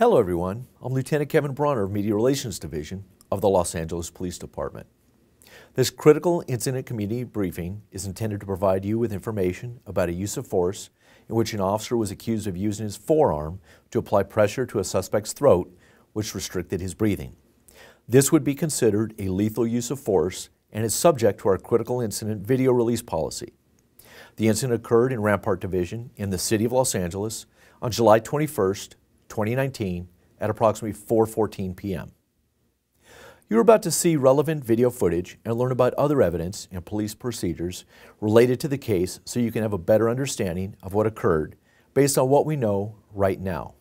Hello everyone, I'm Lieutenant Kevin Bronner of Media Relations Division of the Los Angeles Police Department. This critical incident community briefing is intended to provide you with information about a use of force in which an officer was accused of using his forearm to apply pressure to a suspect's throat, which restricted his breathing. This would be considered a lethal use of force and is subject to our critical incident video release policy. The incident occurred in Rampart Division in the city of Los Angeles on July 21st, 2019 at approximately 4:14 p.m. You're about to see relevant video footage and learn about other evidence and police procedures related to the case so you can have a better understanding of what occurred based on what we know right now.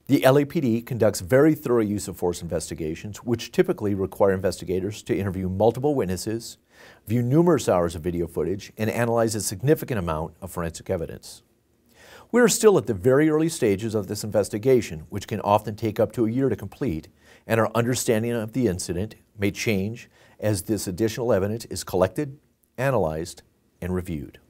The LAPD conducts very thorough use of force investigations, which typically require investigators to interview multiple witnesses, view numerous hours of video footage, and analyze a significant amount of forensic evidence. We are still at the very early stages of this investigation, which can often take up to a year to complete, and our understanding of the incident may change as this additional evidence is collected, analyzed, and reviewed.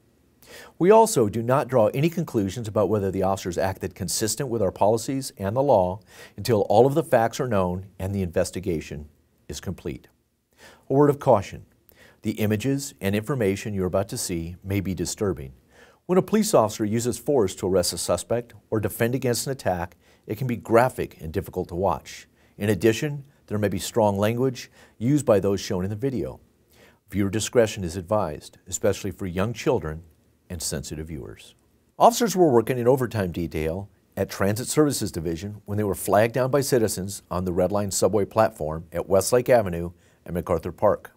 We also do not draw any conclusions about whether the officers acted consistent with our policies and the law until all of the facts are known and the investigation is complete. A word of caution: the images and information you're about to see may be disturbing. When a police officer uses force to arrest a suspect or defend against an attack, it can be graphic and difficult to watch. In addition, there may be strong language used by those shown in the video. Viewer discretion is advised, especially for young children and sensitive viewers. Officers were working in overtime detail at Transit Services Division when they were flagged down by citizens on the Red Line subway platform at Westlake Avenue and MacArthur Park.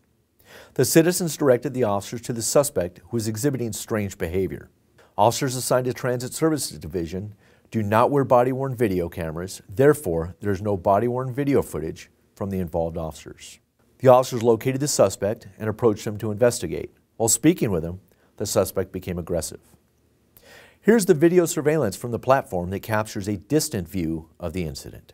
The citizens directed the officers to the suspect who was exhibiting strange behavior. Officers assigned to Transit Services Division do not wear body-worn video cameras, therefore there is no body-worn video footage from the involved officers. The officers located the suspect and approached him to investigate. While speaking with him, the suspect became aggressive. Here's the video surveillance from the platform that captures a distant view of the incident.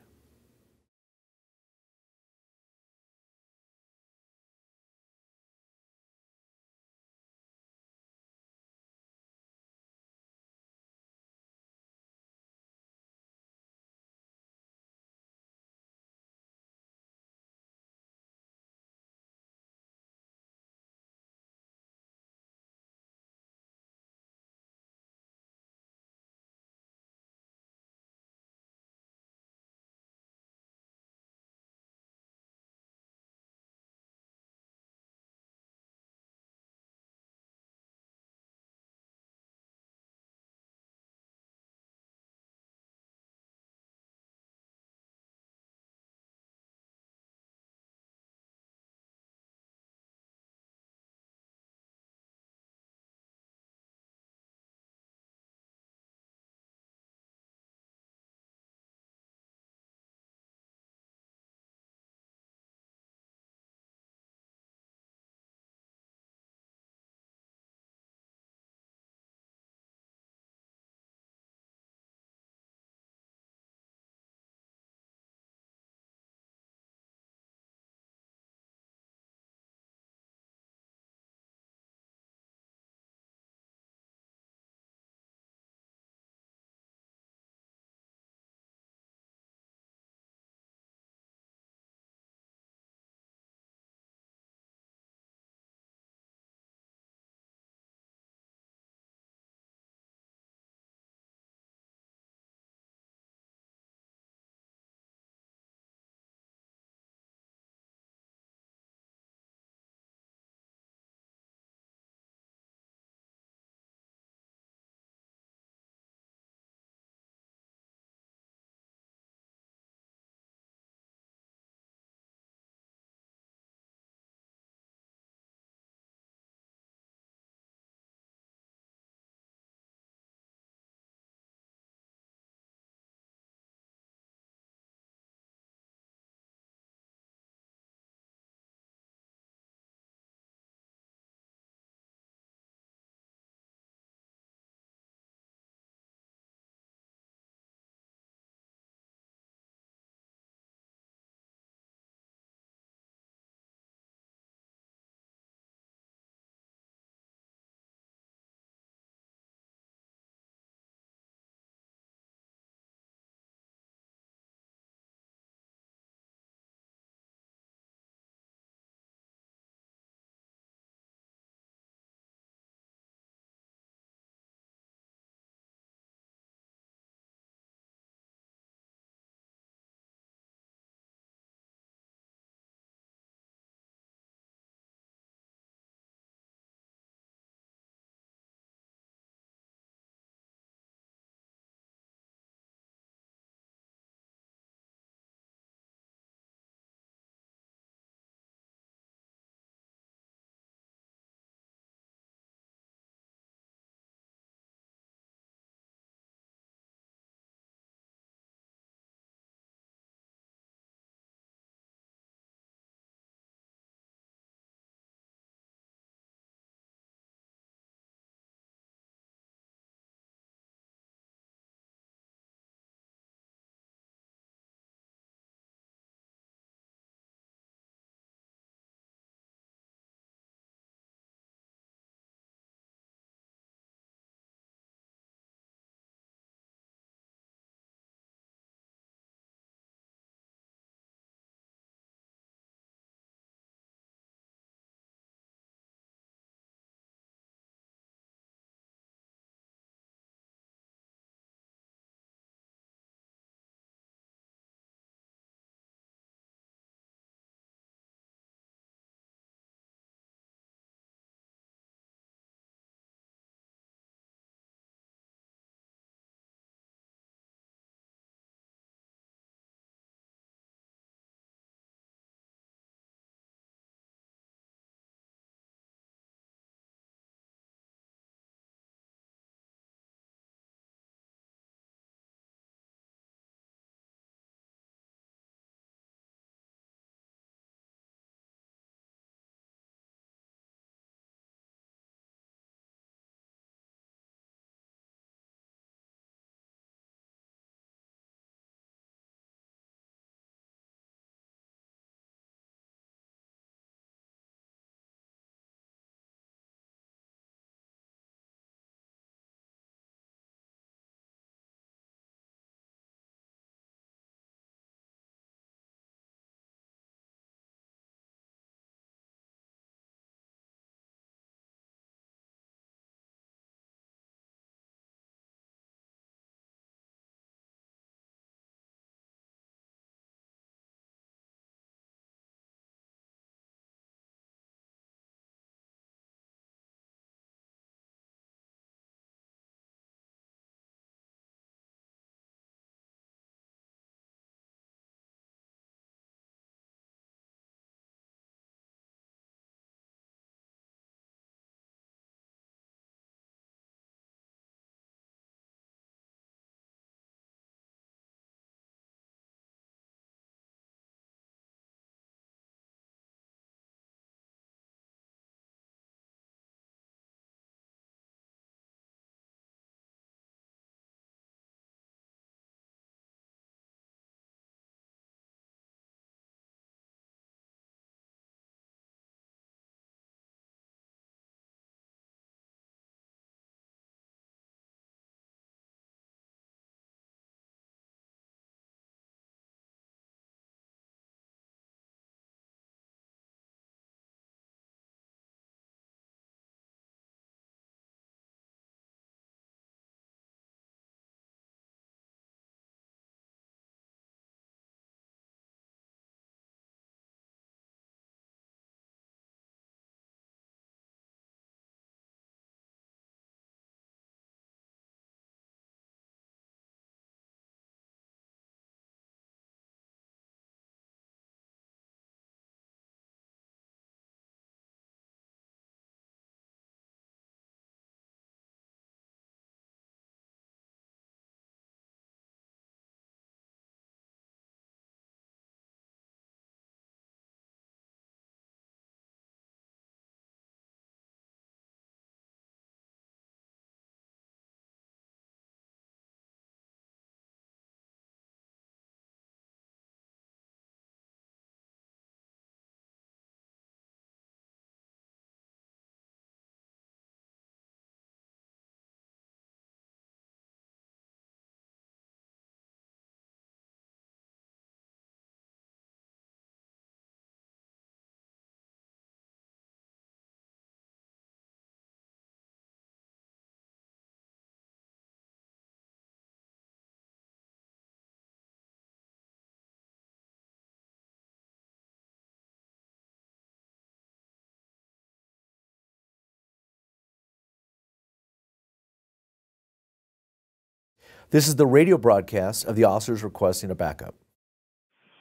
This is the radio broadcast of the officers requesting a backup.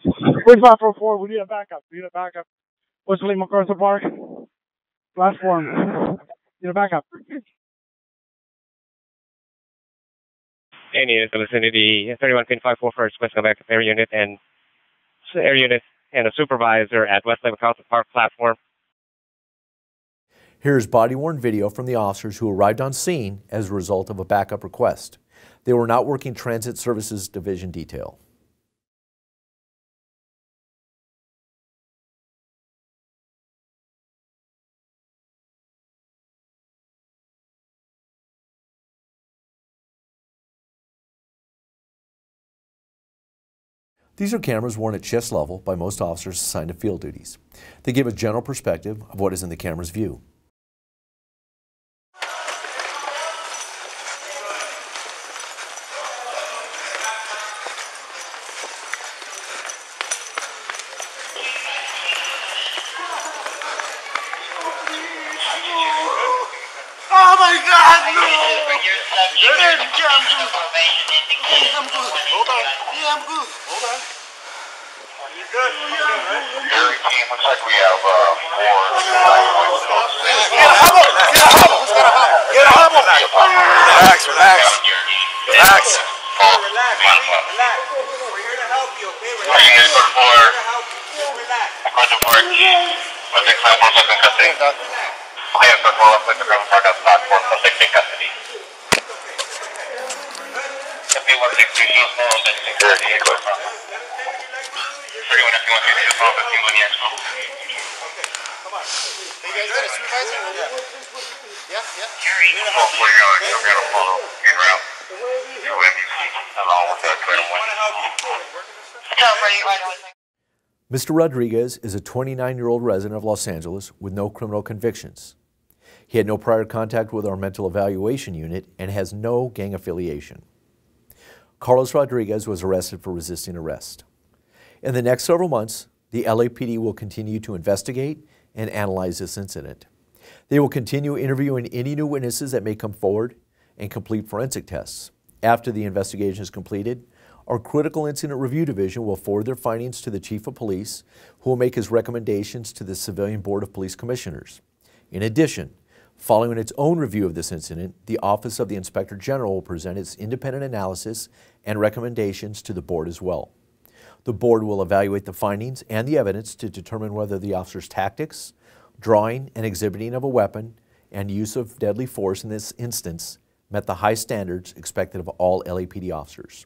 Bridge 544, we need a backup. We need a backup. Wesley MacArthur Park, platform. Need a backup. Any unit to vicinity 31 pin 544 requesting a backup air unit and a supervisor at Wesley MacArthur Park platform. Here's body-worn video from the officers who arrived on scene as a result of a backup request. They were not working Transit Services Division detail. These are cameras worn at chest level by most officers assigned to field duties. They give a general perspective of what is in the camera's view. Oh my God, no! I'm good. Hold on. Yeah, I'm good. Hold on. You're good. LERI team, looks like we have 4 Get a hubble! Get a hubble! Who's got a hubble? Get a hubble! Relax, relax. Relax. Relax. We're here to help you, okay? Are you guys good for Relax. Quantum Park? What's the example of in custody? Okay, I'm good for Quantum Park at platform, subject in custody. FP162, small, security, equipment. 31 FP162, small, 15 linear. Come on. Hey, you guys got a supervisor? Yeah. Hopefully, you're going to follow in route. Your MBC, along with the 21. Mr. Rodriguez is a 29-year-old resident of Los Angeles with no criminal convictions. He had no prior contact with our mental evaluation unit and has no gang affiliation. Carlos Rodriguez was arrested for resisting arrest. In the next several months, the LAPD will continue to investigate and analyze this incident. They will continue interviewing any new witnesses that may come forward and complete forensic tests. After the investigation is completed, our Critical Incident Review Division will forward their findings to the Chief of Police, who will make his recommendations to the Civilian Board of Police Commissioners. In addition, following its own review of this incident, the Office of the Inspector General will present its independent analysis and recommendations to the board as well. The board will evaluate the findings and the evidence to determine whether the officer's tactics, drawing and exhibiting of a weapon, and use of deadly force in this instance met the high standards expected of all LAPD officers.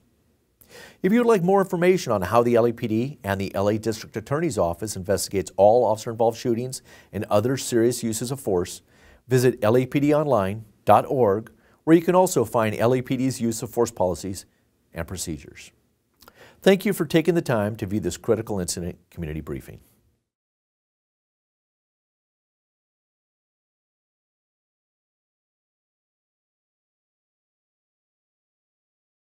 If you would like more information on how the LAPD and the LA District Attorney's Office investigates all officer-involved shootings and other serious uses of force, visit lapdonline.org, where you can also find LAPD's use of force policies and procedures. Thank you for taking the time to view this critical incident community briefing.